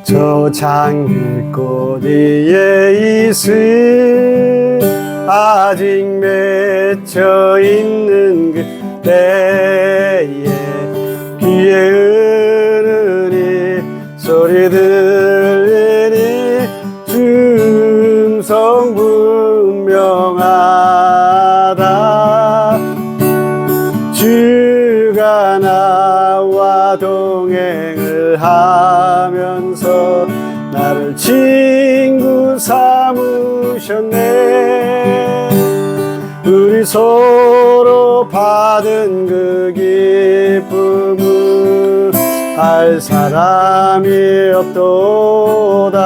저 장미꽃 위에 있을 아직 맺혀 있는 그때에 귀에 흐르니 소리 들리니 음성 분명하다. 주가 나와 동행을 하면서 나를 친구 삼으셨네. 우리 서로 받은 그 기쁨을 알 사람이 없도다.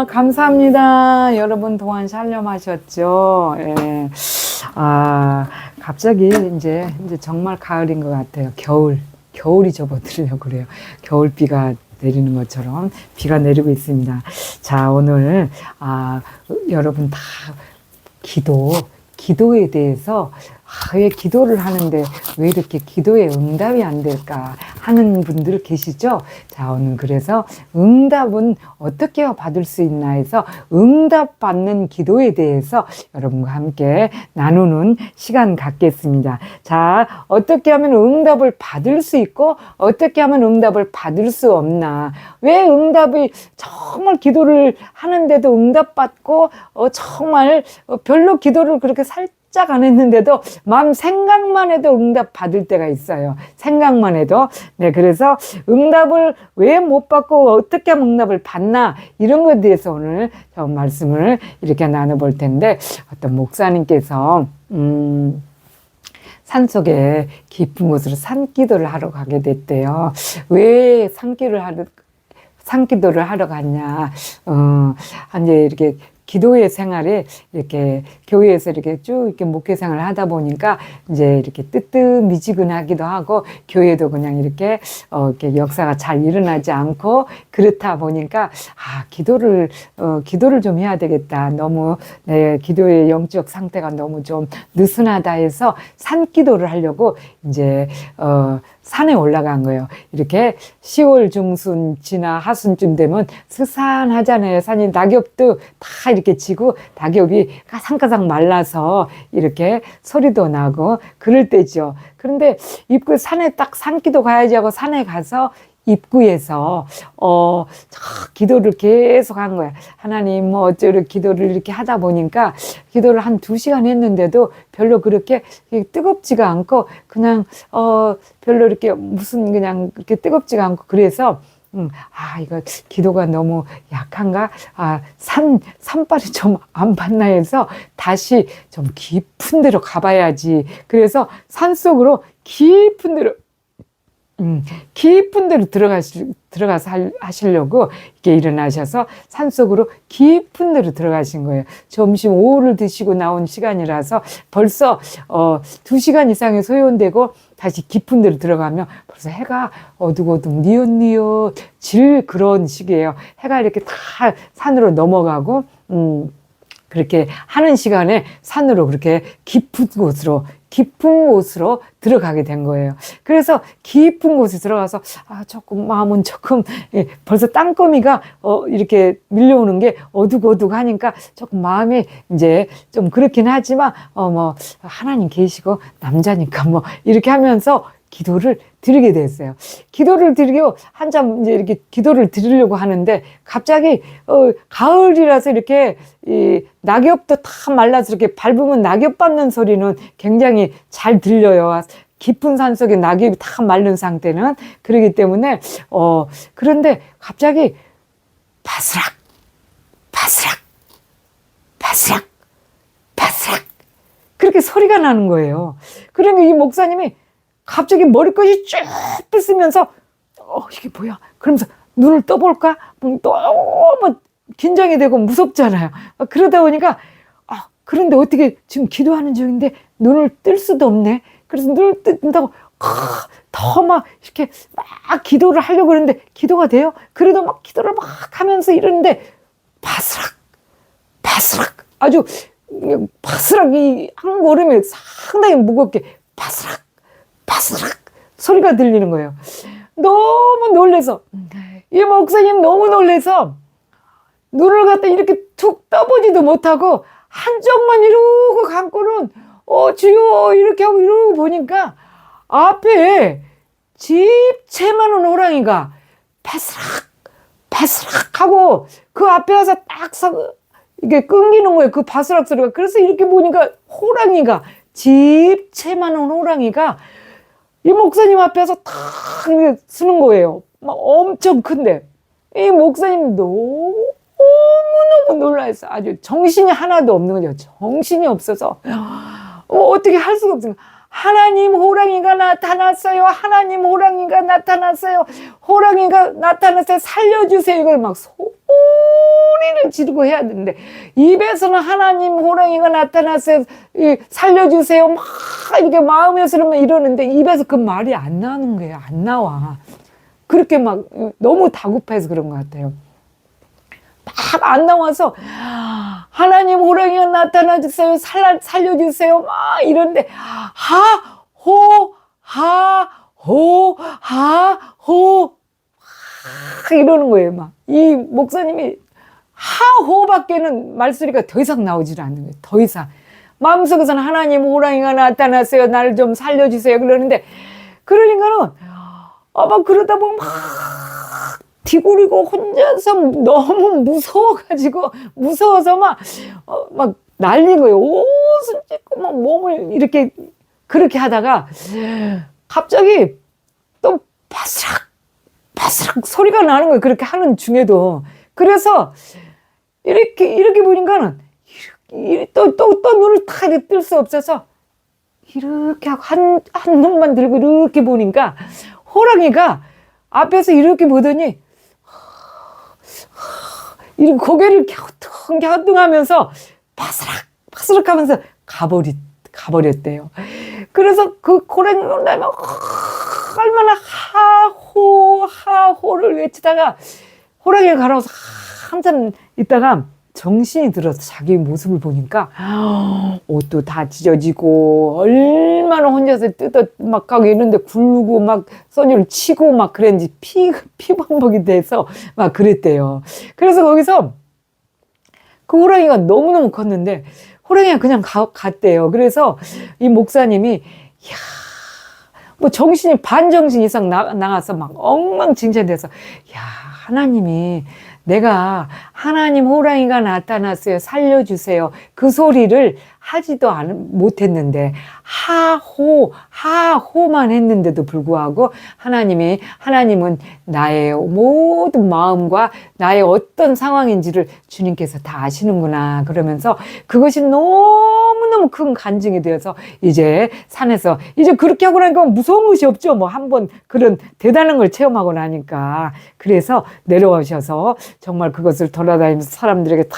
감사합니다. 여러분 동안 샬롬 하셨죠? 예. 갑자기 이제 정말 가을인 것 같아요. 겨울이 접어들려고 그래요. 겨울비가 내리는 것처럼 비가 내리고 있습니다. 자, 오늘, 여러분 다 기도에 대해서 왜 기도를 하는데 왜 이렇게 기도에 응답이 안 될까 하는 분들 계시죠? 자, 오늘 그래서 응답은 어떻게 받을 수 있나 해서 응답 받는 기도에 대해서 여러분과 함께 나누는 시간 갖겠습니다. 자, 어떻게 하면 응답을 받을 수 있고 어떻게 하면 응답을 받을 수 없나? 왜 응답이 정말 기도를 하는데도 응답받고 정말 별로 기도를 그렇게 살짝 안 했는데도 마음 생각만 해도 응답 받을 때가 있어요. 생각만 해도. 네, 그래서 응답을 왜 못 받고 어떻게 하면 응답을 받나 이런 것에 대해서 오늘 좀 말씀을 이렇게 나눠볼 텐데 어떤 목사님께서 산속에 깊은 곳으로 산기도를 하러 가게 됐대요. 왜 산기도를 하러 갔냐? 이제 이렇게 기도의 생활에 이렇게 교회에서 이렇게 쭉 이렇게 목회 생활을 하다 보니까 이제 이렇게 뜨뜻미지근하기도 하고 교회도 그냥 이렇게 역사가 잘 일어나지 않고 그렇다 보니까 기도를 좀 해야 되겠다. 너무 내 기도의 영적 상태가 너무 좀 느슨하다 해서 산기도를 하려고 이제 산에 올라간 거예요. 이렇게 10월 중순 지나 하순쯤 되면 스산하잖아요. 산이 낙엽도 다 이렇게 지고 낙엽이 가상가상 말라서 이렇게 소리도 나고 그럴 때죠. 그런데 입구 산에 딱 산기도 가야지 하고 산에 가서 입구에서 기도를 계속 한 거야. 하나님 뭐 어쩌려 기도를 이렇게 하다 보니까 기도를 한 2시간 했는데도 별로 그렇게 뜨겁지가 않고 그냥 별로 이렇게 무슨 그냥 그렇게 뜨겁지가 않고 그래서 이거 기도가 너무 약한가? 산발이 좀 안 받나 해서 다시 좀 깊은 데로 가봐야지. 그래서 산속으로 깊은 데로 들어가서 하시려고 이렇게 일어나셔서 산속으로 깊은 데로 들어가신 거예요. 점심 오후를 드시고 나온 시간이라서 벌써 2시간 이상이 소요되고 다시 깊은 데로 들어가면 벌써 해가 어둑어둑 뉘엿뉘엿 질 그런 시기예요. 해가 이렇게 다 산으로 넘어가고 그렇게 하는 시간에 산으로 그렇게 깊은 곳으로 들어가게 된 거예요. 그래서 깊은 곳에 들어가서 조금 마음은 조금 벌써 땅거미가 이렇게 밀려오는 게 어둑어둑하니까 조금 마음이 이제 좀 그렇긴 하지만 뭐 하나님 계시고 남자니까 뭐 이렇게 하면서 기도를 드리게 됐어요. 기도를 드리고 한참 이제 이렇게 기도를 드리려고 하는데 갑자기 가을이라서 이렇게 이 낙엽도 다 말라서 이렇게 밟으면 낙엽 밟는 소리는 굉장히 잘 들려요. 깊은 산속에 낙엽이 다 마른 상태는 그러기 때문에 그런데 갑자기 바스락 바스락 바스락 바스락 그렇게 소리가 나는 거예요. 그러니까 이 목사님이 갑자기 머리끝이 쭉 삐쓰면서 이게 뭐야? 그러면서 눈을 떠볼까? 너무 긴장이 되고 무섭잖아요. 그러다 보니까 그런데 어떻게 지금 기도하는 중인데 눈을 뜰 수도 없네. 그래서 눈을 뜬다고 더 막 이렇게 막 기도를 하려고 그러는데 기도가 돼요? 그래도 막 기도를 막 하면서 이러는데 바스락 바스락 아주 바스락이 한 걸음에 상당히 무겁게 바스락 바스락 소리가 들리는 거예요. 너무 놀래서 이 목사님 너무 놀래서 눈을 갖다 이렇게 툭 떠보지도 못하고 한쪽만 이러고 감고는 주여 이렇게 하고 이러고 보니까 앞에 집채만한 호랑이가 바스락 바스락 하고 그 앞에 와서 딱 이게 끊기는 거예요. 그 바스락 소리가. 그래서 이렇게 보니까 호랑이가 집채만한 호랑이가 이 목사님 앞에서 탁 쓰는 거예요. 막 엄청 큰데 이 목사님 너무너무 놀라서 아주 정신이 하나도 없는 거죠. 정신이 없어서 어떻게 할 수가 없어요. 하나님 호랑이가 나타났어요. 하나님 호랑이가 나타났어요. 호랑이가 나타났어요. 살려주세요. 이걸 막 소리를 지르고 해야 되는데 입에서는 하나님 호랑이가 나타났어요. 살려주세요. 막 이렇게 마음에서는 이러는데 입에서 그 말이 안 나오는 거예요. 안 나와. 그렇게 막 너무 다급해서 그런 것 같아요. 막 안 나와서 하나님 호랑이가 나타나주세요. 살려주세요. 막 이러는데 하호 하호 하호 이러는 거예요. 막 이 목사님이 하호밖에는 말소리가 더 이상 나오질 않는 거예요. 더 이상 마음속에서는 하나님 호랑이가 나타났어요. 나를 좀 살려주세요. 그러는데 그러니까는 막 그러다 보면 막 디구리고 혼자서 너무 무서워서 막 날린 거예요. 옷을 찢고 막 몸을 이렇게 그렇게 하다가 갑자기 또 바스락 바스락 소리가 나는 거예요. 그렇게 하는 중에도. 그래서 이렇게 보니까는 또 눈을 다 뜰 수 없어서 이렇게 하고 한 눈만 들고 이렇게 보니까 호랑이가 앞에서 이렇게 보더니 이렇게 고개를 갸우뚱하면서 바스락 하면서 가버렸대요. 그래서 그 호랑이가 온다면 얼마나 하호를 외치다가 호랑이가 가라와서 한참 있다가 정신이 들어서 자기 모습을 보니까 옷도 다 찢어지고 얼마나 혼자서 막 하고 이런데 굴고 막 소리를 치고 막 그랬는지 피범벅이 돼서 막 그랬대요. 그래서 거기서 그 호랑이가 너무너무 컸는데 호랑이가 그냥 갔대요. 그래서 이 목사님이 이야 뭐 정신이 반정신 이상 나가서 막 엉망진창돼서 야 하나님이 내가 하나님 호랑이가 나타났어요. 살려주세요. 그 소리를 하지도 못했는데 하호만 했는데도 불구하고 하나님은 나의 모든 마음과 나의 어떤 상황인지를 주님께서 다 아시는구나. 그러면서 그것이 너무너무 큰 간증이 되어서 이제 산에서 이제 그렇게 하고 나니까 무서운 것이 없죠. 뭐 한번 그런 대단한 걸 체험하고 나니까. 그래서 내려오셔서 정말 그것을 돌아다니면서 사람들에게 다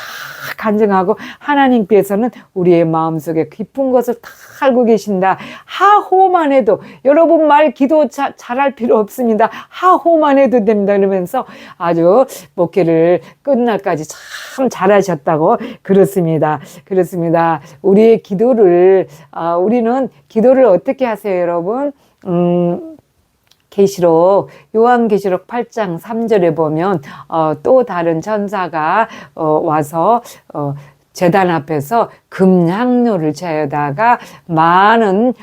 간증하고 하나님께서는 우리의 마음속에 깊은 것을 다 알고 계신다. 하호만 해도 여러분 말 기도 잘할 필요 없습니다. 하호만 해도 됩니다. 그러면서 아주 목회를 끝날까지 참 잘하셨다고 그렇습니다. 그렇습니다. 우리의 기도를 우리는 기도를 어떻게 하세요, 여러분? 계시록 요한계시록 8장 3절에 보면 또 다른 천사가 와서 제단 앞에서 금향료를 채에다가 많은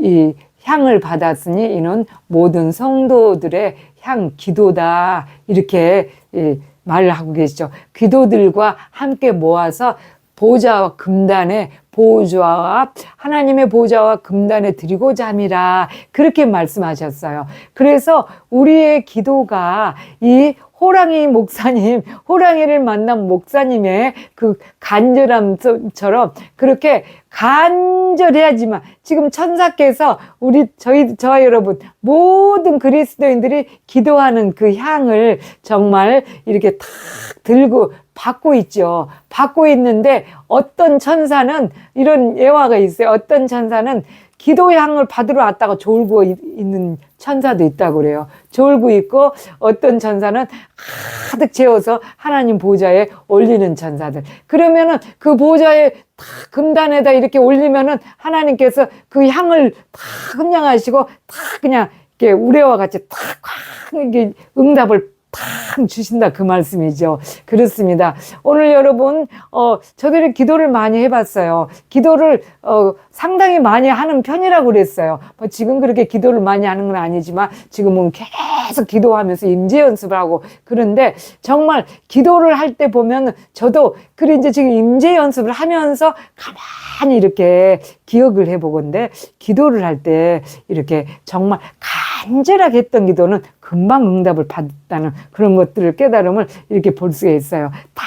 이 향을 받았으니 이는 모든 성도들의 향 기도다 이렇게 말을 하고 계시죠. 기도들과 함께 모아서 보좌와 금단에 보좌와 하나님의 보좌와 금단에 드리고자 함이라 그렇게 말씀하셨어요. 그래서 우리의 기도가 이 호랑이 목사님, 호랑이를 만난 목사님의 그 간절함처럼 그렇게 간절해야지만 지금 천사께서 저와 여러분 모든 그리스도인들이 기도하는 그 향을 정말 이렇게 탁 들고 받고 있죠. 받고 있는데 어떤 천사는 이런 예화가 있어요. 어떤 천사는 기도 향을 받으러 왔다가 졸고 있는 천사도 있다고 그래요. 졸고 있고 어떤 천사는 가득 채워서 하나님 보좌에 올리는 천사들. 그러면은 그 보좌에 다 금단에다 이렇게 올리면은 하나님께서 그 향을 다 흠량하시고 다 그냥 이렇게 우레와 같이 탁 이게 응답을 탁 주신다 그 말씀이죠. 그렇습니다. 오늘 여러분 저들이 기도를 많이 해봤어요. 기도를 상당히 많이 하는 편이라고 그랬어요. 뭐 지금 그렇게 기도를 많이 하는 건 아니지만 지금은 계속 기도하면서 임재 연습을 하고 그런데 정말 기도를 할 때 보면 저도 그래 이제 지금 임재 연습을 하면서 가만히 이렇게 기억을 해보건데 기도를 할 때 이렇게 정말 간절하게 했던 기도는 금방 응답을 받았다는 그런 것들을 깨달음을 이렇게 볼 수가 있어요. 다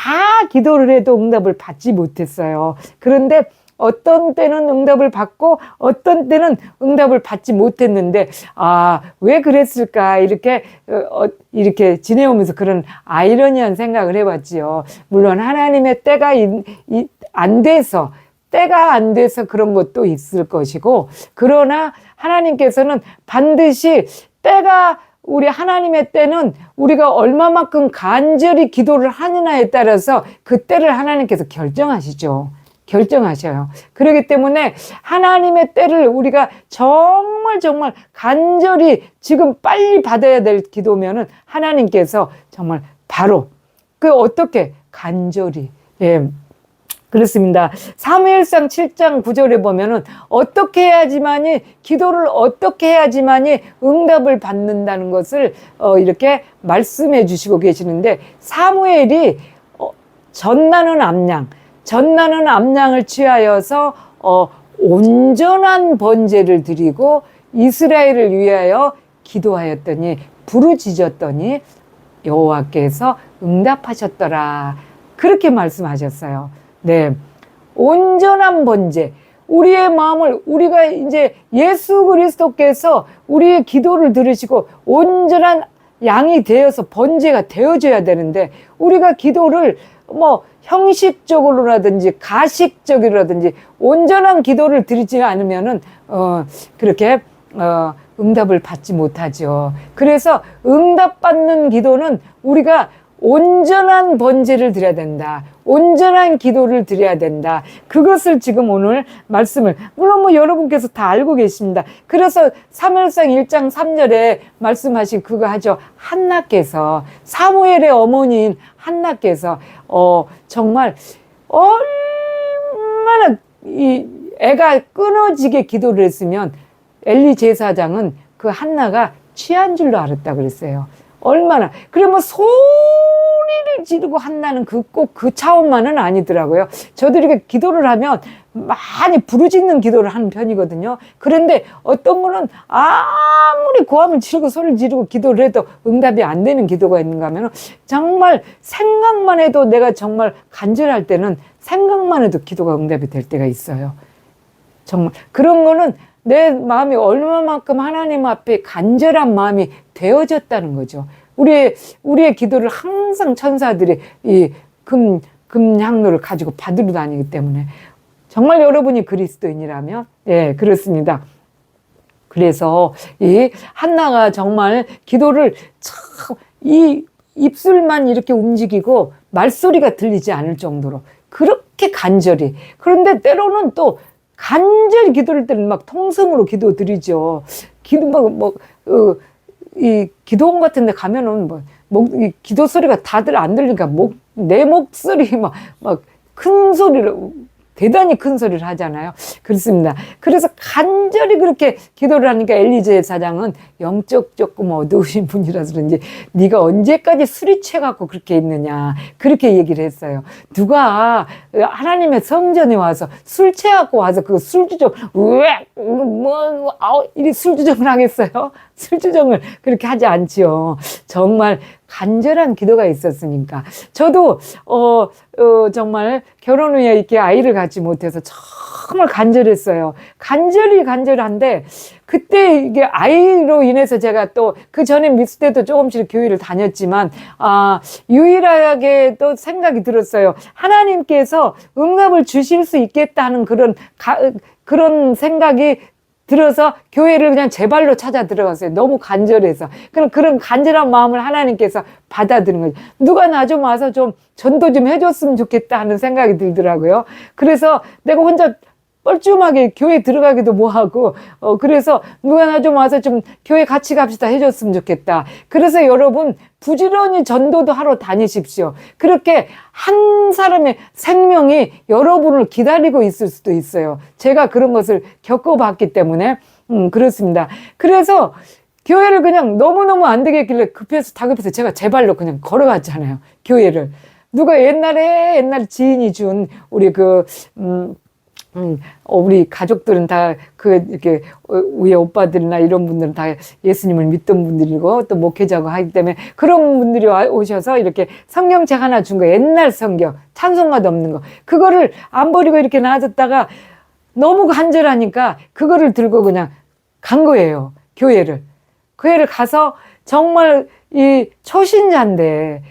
기도를 해도 응답을 받지 못했어요. 그런데 어떤 때는 응답을 받고 어떤 때는 응답을 받지 못했는데 왜 그랬을까 이렇게 지내오면서 그런 아이러니한 생각을 해봤지요. 물론 하나님의 때가 안 돼서 그런 것도 있을 것이고 그러나 하나님께서는 반드시 우리 하나님의 때는 우리가 얼마만큼 간절히 기도를 하느냐에 따라서 그 때를 하나님께서 결정하셔요. 그렇기 때문에 하나님의 때를 우리가 정말 간절히 지금 빨리 받아야 될 기도면은 하나님께서 정말 바로 어떻게 간절히 그렇습니다. 사무엘상 7장 9절에 보면은 기도를 어떻게 해야지만이 응답을 받는다는 것을 이렇게 말씀해 주시고 계시는데 사무엘이 전나는 암양을 취하여서 온전한 번제를 드리고 이스라엘을 위하여 기도하였더니 부르짖었더니 여호와께서 응답하셨더라. 그렇게 말씀하셨어요. 네. 온전한 번제. 우리의 마음을 우리가 이제 예수 그리스도께서 우리의 기도를 들으시고 온전한 양이 되어서 번제가 되어줘야 되는데 우리가 기도를 뭐 형식적으로라든지 가식적으로라든지 온전한 기도를 드리지 않으면은 그렇게 응답을 받지 못하죠. 그래서 응답받는 기도는 우리가 온전한 번제를 드려야 된다. 온전한 기도를 드려야 된다. 그것을 지금 오늘 말씀을 물론 뭐 여러분께서 다 알고 계십니다. 그래서 사무엘상 1장 3절에 말씀하신 그거 하죠. 한나께서 사무엘의 어머니인 한나께서 정말 얼마나 이 애가 끊어지게 기도를 했으면 엘리 제사장은 그 한나가 취한 줄로 알았다 그랬어요. 얼마나. 그래, 뭐, 소리를 지르고 한다는 꼭 그 차원만은 아니더라고요. 저들이 기도를 하면 많이 부르짖는 기도를 하는 편이거든요. 그런데 어떤 분은 아무리 고함을 지르고 소리를 지르고 기도를 해도 응답이 안 되는 기도가 있는가 하면 정말 생각만 해도 내가 정말 간절할 때는 생각만 해도 기도가 응답이 될 때가 있어요. 정말. 그런 거는 내 마음이 얼마만큼 하나님 앞에 간절한 마음이 되어졌다는 거죠. 우리의 기도를 항상 천사들이 이 금향로를 가지고 받으러 다니기 때문에 정말 여러분이 그리스도인이라면 예, 그렇습니다. 그래서 이 한나가 정말 기도를 참 이 입술만 이렇게 움직이고 말소리가 들리지 않을 정도로 그렇게 간절히, 그런데 때로는 또 간절히 기도를 때는 막 통성으로 기도 드리죠. 이 기도원 같은 데 가면은 이 기도 소리가 다들 안 들리니까 내 목소리 막 큰 소리로, 대단히 큰 소리를 하잖아요. 그렇습니다. 그래서 간절히 그렇게 기도를 하니까 엘리제 사장은 영적 조금 어두우신 분이라서 그런지 네가 언제까지 술이 취해갖고 그렇게 있느냐, 그렇게 얘기를 했어요. 누가 하나님의 성전에 와서 술 취해갖고 와서 그 술주정 이리 술주정을 하겠어요? 술주정을 그렇게 하지 않지요. 정말 간절한 기도가 있었으니까. 저도 정말 결혼 후에 이렇게 아이를 갖지 못해서 정말 간절했어요. 간절한데 그때 이게 아이로 인해서 제가 또 그 전에 미스 때도 조금씩 교회를 다녔지만 유일하게 또 생각이 들었어요. 하나님께서 응답을 주실 수 있겠다는 그런 생각이 들어서 교회를 그냥 제 발로 찾아 들어갔어요. 너무 간절해서. 그런 간절한 마음을 하나님께서 받아들인 거죠. 누가 나 좀 와서 좀 전도 좀 해줬으면 좋겠다 하는 생각이 들더라고요. 그래서 내가 혼자 뻘쭘하게 교회 들어가기도 뭐하고, 그래서 누가 나 좀 와서 좀 교회 같이 갑시다 해줬으면 좋겠다. 그래서 여러분 부지런히 전도도 하러 다니십시오. 그렇게 한 사람의 생명이 여러분을 기다리고 있을 수도 있어요. 제가 그런 것을 겪어봤기 때문에 그렇습니다. 그래서 교회를 그냥 너무너무 안 되겠길래 다급해서 제가 제 발로 그냥 걸어갔잖아요. 교회를. 누가 옛날에 지인이 준 우리 가족들은 다 이렇게 위에 오빠들이나 이런 분들은 다 예수님을 믿던 분들이고 또 목회자고 하기 때문에 그런 분들이 오셔서 이렇게 성경책 하나 준 거, 옛날 성경, 찬송가도 없는 거, 그거를 안 버리고 이렇게 놔뒀다가 너무 간절하니까 그거를 들고 그냥 간 거예요. 교회를 가서 정말 이 초신자인데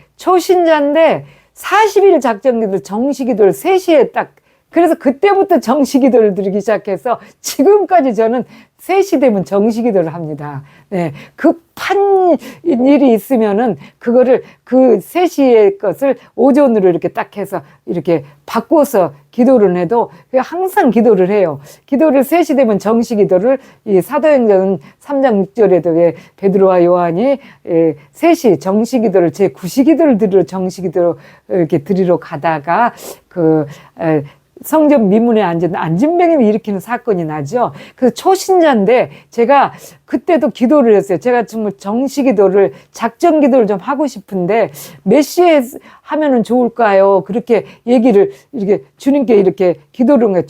40일 작정기도 정시기도를 3시에 딱, 그래서 그때부터 정시기도를 드리기 시작해서 지금까지 저는 3시 되면 정시기도를 합니다. 네. 급한 일이 있으면은 그거를 그 3시의 것을 오전으로 이렇게 딱 해서 이렇게 바꿔서 기도를 해도 항상 기도를 해요. 기도를 3시 되면 정시기도를, 이 사도행전 3장 6절에도 왜 베드로와 요한이 3시 정시기도를 제9시기도를 드리러 정시기도로 이렇게 드리러 가다가 성전 미문에 앉은 안진뱅이를 일으키는 사건이 나죠. 그 초신자인데 제가 그때도 기도를 했어요. 제가 정말 정시기도를, 작정기도를 좀 하고 싶은데 몇 시에 하면은 좋을까요? 그렇게 얘기를 이렇게 주님께 이렇게 기도를 한 거예요.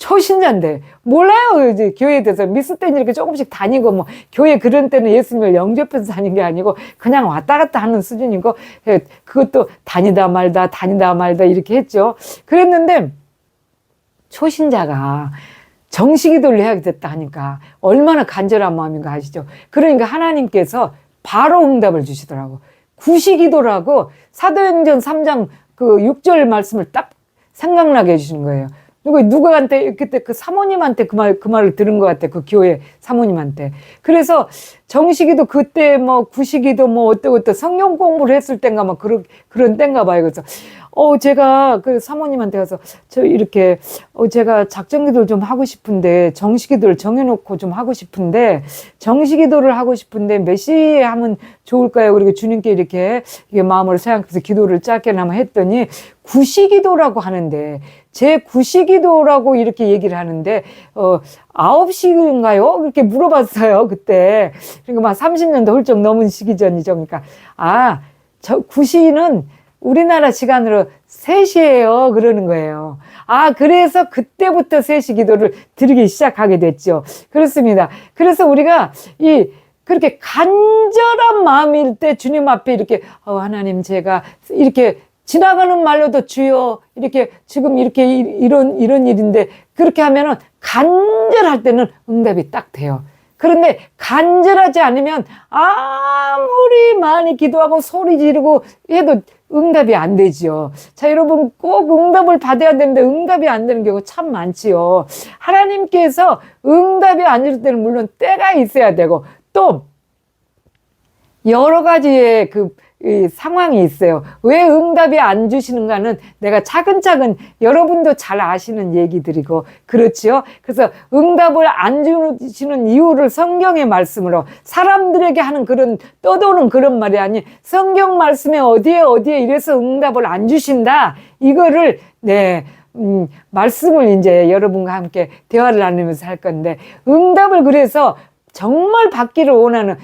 초신자인데 몰라요. 이제 교회에 대해서 미스 때는 이렇게 조금씩 다니고 뭐 교회 그런 때는 예수님을 영접해서 다닌 게 아니고 그냥 왔다 갔다 하는 수준이고, 그것도 다니다 말다 이렇게 했죠. 그랬는데 초신자가 정시기도를 해야겠다 하니까 얼마나 간절한 마음인가 아시죠? 그러니까 하나님께서 바로 응답을 주시더라고. 구시기도라고 사도행전 3장 6절 말씀을 딱 생각나게 해주시는 거예요. 누구한테 그때 그 사모님한테 그 말을 들은 것 같아. 그 교회 사모님한테. 그래서 정시기도 그때 구시기도 어떠고 성경 공부를 했을 땐가 그런 땐가 봐요. 그래서 제가 그 사모님한테 가서 제가 작정기도를 좀 하고 싶은데 정시기도를 정해놓고 좀 하고 싶은데 정시기도를 하고 싶은데 몇 시에 하면 좋을까요? 그리고 주님께 이렇게 마음으로 생각해서 기도를 짧게나마 했더니 구시기도라고 하는데, 제 구시기도라고 이렇게 얘기를 하는데 9시인가요? 그렇게 물어봤어요. 그때. 그러니까 막 30년도 훌쩍 넘은 시기 전이죠. 그러니까 구시는 우리나라 시간으로 3시예요. 그러는 거예요. 그래서 그때부터 3시 기도를 드리기 시작하게 됐죠. 그렇습니다. 그래서 우리가 그렇게 간절한 마음일 때 주님 앞에 이렇게 하나님, 제가 이렇게 지나가는 말로도 주여, 이렇게 지금 이렇게 이런 일인데, 그렇게 하면은 간절할 때는 응답이 딱 돼요. 그런데 간절하지 않으면 아무리 많이 기도하고 소리 지르고 해도 응답이 안 되지요. 자, 여러분 꼭 응답을 받아야 되는데 응답이 안 되는 경우 참 많지요. 하나님께서 응답이 안 될 때는 물론 때가 있어야 되고 또 여러 가지의 이 상황이 있어요. 왜 응답이 안 주시는가는 내가 차근차근 여러분도 잘 아시는 얘기들이고 그렇지요. 그래서 응답을 안 주시는 이유를 성경의 말씀으로 사람들에게 하는 그런 떠도는 그런 말이 아니 성경 말씀에 어디에 이래서 응답을 안 주신다. 이거를 말씀을 이제 여러분과 함께 대화를 나누면서 할 건데 응답을 그래서 정말 받기를 원하는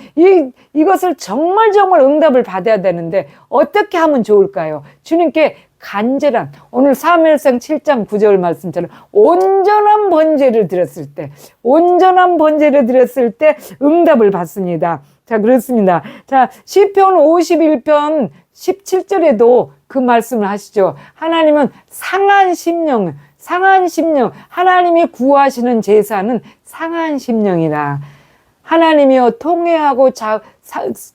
이것을 정말 응답을 받아야 되는데 어떻게 하면 좋을까요? 주님께 간절한 오늘 사무엘상 7장 9절 말씀처럼 온전한 번제를 드렸을 때 응답을 받습니다. 자, 그렇습니다. 자, 시편 51편 17절에도 그 말씀을 하시죠. 하나님은 상한 심령 하나님이 구하시는 제사는 상한 심령이라. 하나님이여 통회하고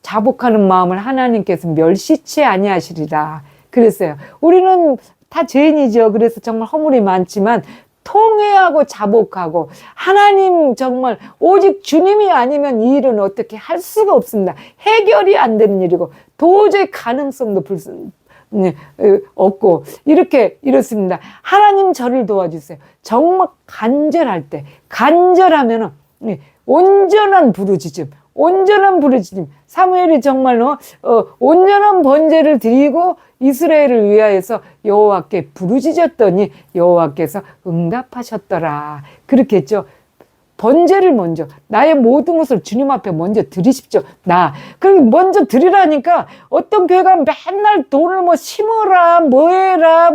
자복하는 마음을 하나님께서 멸시치 아니하시리라 그랬어요. 우리는 다 죄인이죠. 그래서 정말 허물이 많지만 통회하고 자복하고 하나님 정말 오직 주님이 아니면 이 일은 어떻게 할 수가 없습니다. 해결이 안 되는 일이고 도저히 가능성도 없고 이렇습니다. 하나님 저를 도와주세요. 정말 간절하면은 온전한 부르짖음 사무엘이 정말로 온전한 번제를 드리고 이스라엘을 위하여서 여호와께 부르짖었더니 여호와께서 응답하셨더라 그렇게 했죠. 번제를 먼저 나의 모든 것을 주님 앞에 먼저 드리십시오. 그리고 먼저 드리라니까 어떤 교회가 맨날 돈을 심어라 뭐해라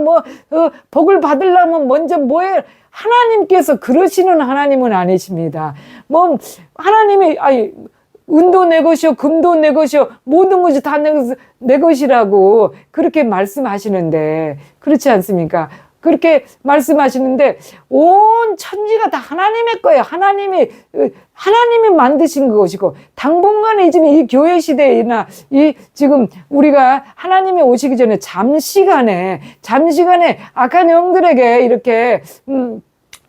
복을 받으려면 먼저 뭐해. 하나님께서 그러시는 하나님은 아니십니다. 하나님이 은도 내 것이요 금도 내 것이요 모든 것이 다 내 것이라고 그렇게 말씀하시는데 그렇지 않습니까? 그렇게 말씀하시는데 온 천지가 다 하나님의 거예요. 하나님이 만드신 것이고 당분간에 이 교회 시대나 지금 우리가 하나님이 오시기 전에 잠시간에 악한 영들에게 이렇게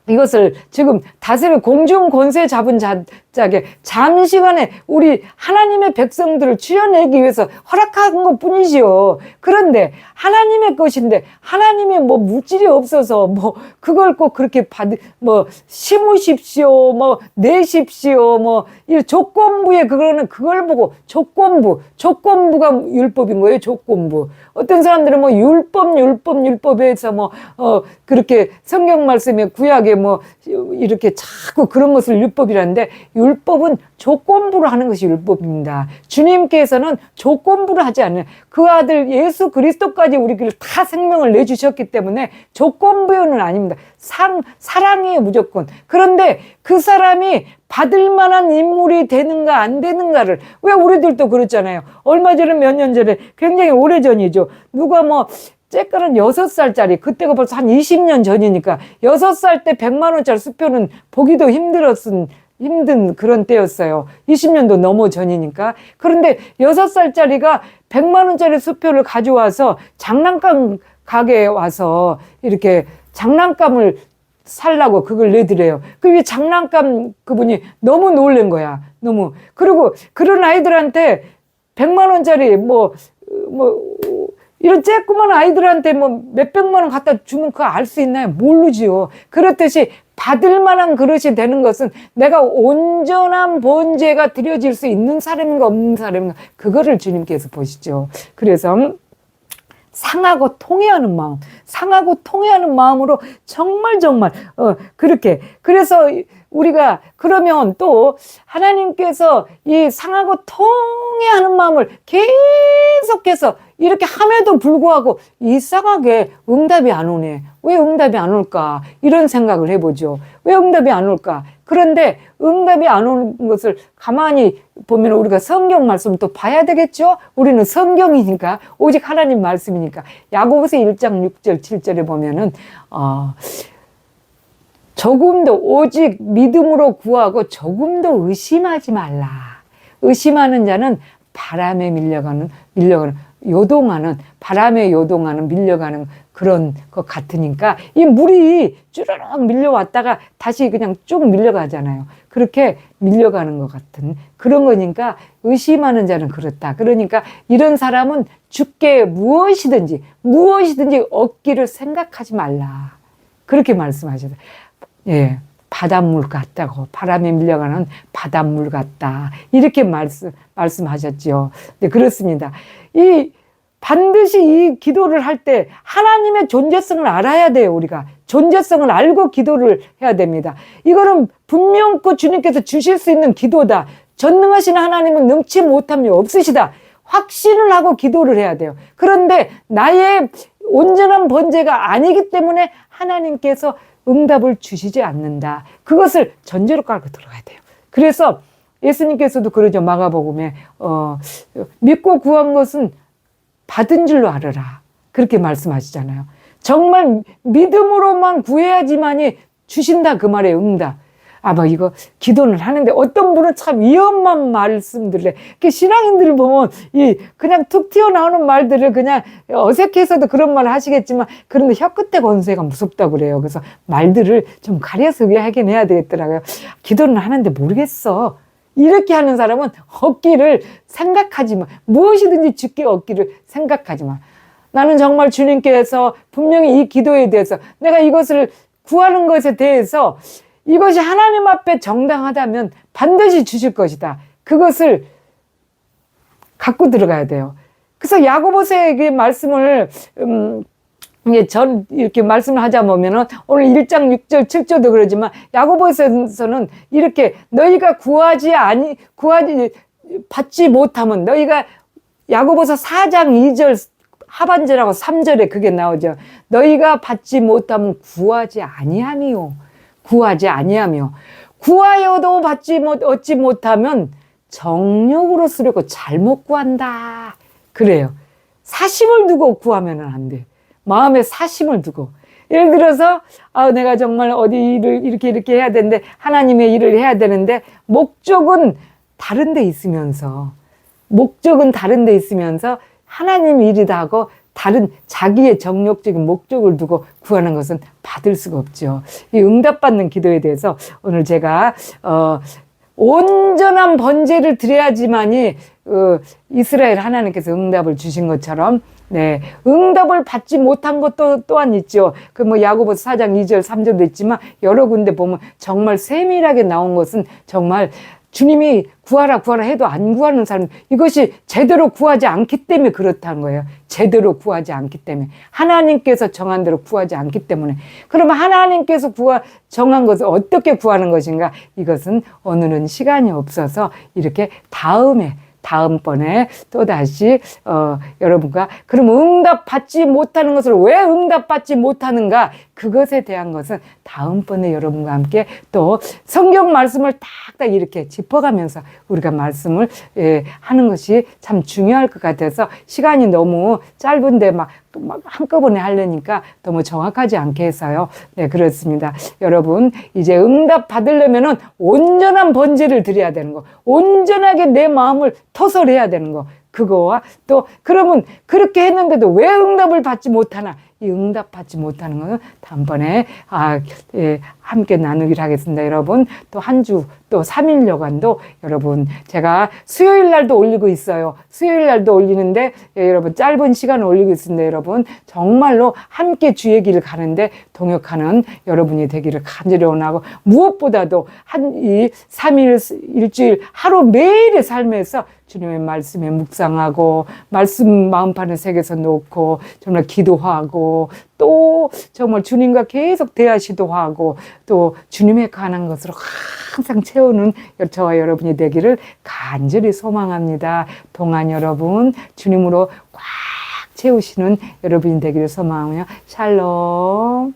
이것을 지금 다스려 공중 권세 잡은 자에게 잠시간에 우리 하나님의 백성들을 추려내기 위해서 허락한 것 뿐이지요. 그런데 하나님의 것인데 하나님의 물질이 없어서 그걸 꼭 그렇게 심으십시오, 내십시오, 이 조건부에 그걸 보고 조건부가 율법인 거예요. 조건부. 어떤 사람들은 율법에서 그렇게 성경 말씀에 구약에 이렇게 자꾸 그런 것을 율법이라는데 율법은 조건부로 하는 것이 율법입니다. 주님께서는 조건부로 하지 않아요. 그 아들 예수 그리스도까지 우리를 다 생명을 내주셨기 때문에 조건부는 아닙니다. 사랑이에요, 무조건. 그런데 그 사람이 받을 만한 인물이 되는가 안 되는가를 왜 우리들도 그렇잖아요. 얼마 전에 몇 년 전에 굉장히 오래전이죠. 누가 쬐까는 6살짜리 그때가 벌써 한 20년 전이니까 6살 때 100만 원짜리 수표는 보기도 힘든 그런 때였어요. 20년도 넘어 전이니까. 그런데 6살짜리가 100만 원짜리 수표를 가져와서 장난감 가게에 와서 이렇게 장난감을 살라고 그걸 내드려요. 그 장난감 그분이 너무 놀란 거야. 너무. 그리고 그런 아이들한테 100만 원짜리 이런 쬐끄만 아이들한테 몇백만 원 갖다 주면 그거 알 수 있나요? 모르지요. 그렇듯이 받을 만한 그릇이 되는 것은 내가 온전한 번제가 드려질 수 있는 사람인가 없는 사람인가 그거를 주님께서 보시죠. 그래서 상하고 통회하는 마음으로 정말 그렇게 그래서 우리가 그러면 또 하나님께서 이 상하고 통회하는 마음을 계속해서 이렇게 함에도 불구하고 이상하게 응답이 안 오네. 왜 응답이 안 올까? 이런 생각을 해보죠. 왜 응답이 안 올까? 그런데 응답이 안 오는 것을 가만히 보면 우리가 성경 말씀 또 봐야 되겠죠? 우리는 성경이니까 오직 하나님 말씀이니까 야고보서 1장 6절 7절에 보면은 조금도 오직 믿음으로 구하고 조금도 의심하지 말라. 의심하는 자는 바람에 밀려가는 요동하는 바람에 요동하는 밀려가는 그런 것 같으니까 이 물이 쭈르륵 밀려왔다가 다시 그냥 쭉 밀려가잖아요. 그렇게 밀려가는 것 같은 그런 거니까 의심하는 자는 그렇다. 그러니까 이런 사람은 주께 무엇이든지 얻기를 생각하지 말라. 그렇게 말씀하셨어요. 예. 바닷물 같다고 바람에 밀려가는 바닷물 같다 이렇게 말씀하셨죠. 네, 그렇습니다. 반드시 이 기도를 할 때 하나님의 존재성을 알아야 돼요. 우리가 존재성을 알고 기도를 해야 됩니다. 이거는 분명코 주님께서 주실 수 있는 기도다. 전능하신 하나님은 능치 못함이 없으시다. 확신을 하고 기도를 해야 돼요. 그런데 나의 온전한 번제가 아니기 때문에 하나님께서 응답을 주시지 않는다. 그것을 전제로 깔고 들어가야 돼요. 그래서 예수님께서도 그러죠. 마가복음에 믿고 구한 것은 받은 줄로 알아라. 그렇게 말씀하시잖아요. 정말 믿음으로만 구해야지만이 주신다. 그 말에 응답. 이거 기도는 하는데 어떤 분은 참 위험한 말씀들을 해. 신앙인들을 보면 그냥 툭 튀어나오는 말들을 그냥 어색해서도 그런 말을 하시겠지만 그런데 혀끝의 권세가 무섭다고 그래요. 그래서 말들을 좀 가려서 하긴 해야 되겠더라고요. 기도는 하는데 모르겠어. 이렇게 하는 사람은 얻기를 생각하지 마. 무엇이든지 주께 얻기를 생각하지 마. 나는 정말 주님께서 분명히 이 기도에 대해서 내가 이것을 구하는 것에 대해서 이것이 하나님 앞에 정당하다면 반드시 주실 것이다. 그것을 갖고 들어가야 돼요. 그래서 야고보서에게 말씀을 전 이렇게 말씀을 하자 보면은 오늘 1장 6절 7절도 그러지만 야고보서에서는 이렇게 너희가 받지 못하면 너희가 야고보서 4장 2절 하반절하고 3절에 그게 나오죠. 너희가 받지 못하면 구하지 아니하며 구하여도 얻지 못하면 정욕으로 쓰려고 잘못 구한다. 그래요. 사심을 두고 구하면 안 돼. 마음에 사심을 두고. 예를 들어서 내가 정말 어디 일을 이렇게 해야 되는데 하나님의 일을 해야 되는데 목적은 다른 데 있으면서 하나님 일이다 하고 다른 자기의 정욕적인 목적을 두고 구하는 것은 받을 수가 없죠. 이 응답받는 기도에 대해서 오늘 제가 온전한 번제를 드려야지만이 이스라엘 하나님께서 응답을 주신 것처럼 네, 응답을 받지 못한 것도 또한 있죠. 야고보서 4장 2절 3절도 있지만 여러 군데 보면 정말 세밀하게 나온 것은 정말 주님이 구하라 해도 안 구하는 사람, 이것이 제대로 구하지 않기 때문에 그렇다는 거예요. 제대로 구하지 않기 때문에. 하나님께서 정한 대로 구하지 않기 때문에. 그러면 하나님께서 정한 것을 어떻게 구하는 것인가? 이것은 오늘은 시간이 없어서 이렇게 다음번에 또다시 여러분과 그럼 응답받지 못하는 것을 왜 응답받지 못하는가? 그것에 대한 것은 다음번에 여러분과 함께 또 성경 말씀을 딱딱 이렇게 짚어가면서 우리가 말씀을 하는 것이 참 중요할 것 같아서 시간이 너무 짧은데 막 한꺼번에 하려니까 너무 정확하지 않게 해서요. 네, 그렇습니다. 여러분, 이제 응답 받으려면은 온전한 번제를 드려야 되는 거, 온전하게 내 마음을 토설해야 되는 거, 그거와 또 그러면 그렇게 했는데도 왜 응답을 받지 못하나? 이 응답받지 못하는 것은 다음번에 함께 나누기를 하겠습니다. 여러분, 또 한 주 또 3일 여간도 여러분 제가 수요일 날도 올리고 있어요. 수요일 날도 올리는데 여러분 짧은 시간을 올리고 있습니다. 여러분 정말로 함께 주의 길을 가는데 동역하는 여러분이 되기를 간절히 원하고 무엇보다도 이 3일 일주일 하루 매일의 삶에서 주님의 말씀에 묵상하고 말씀 마음판에 새겨서 놓고 정말 기도하고 또 정말 주님과 계속 대화시도 하고 또 주님에 관한 것으로 항상 채우는 저와 여러분이 되기를 간절히 소망합니다. 동안 여러분 주님으로 꽉 채우시는 여러분이 되기를 소망하며 샬롬.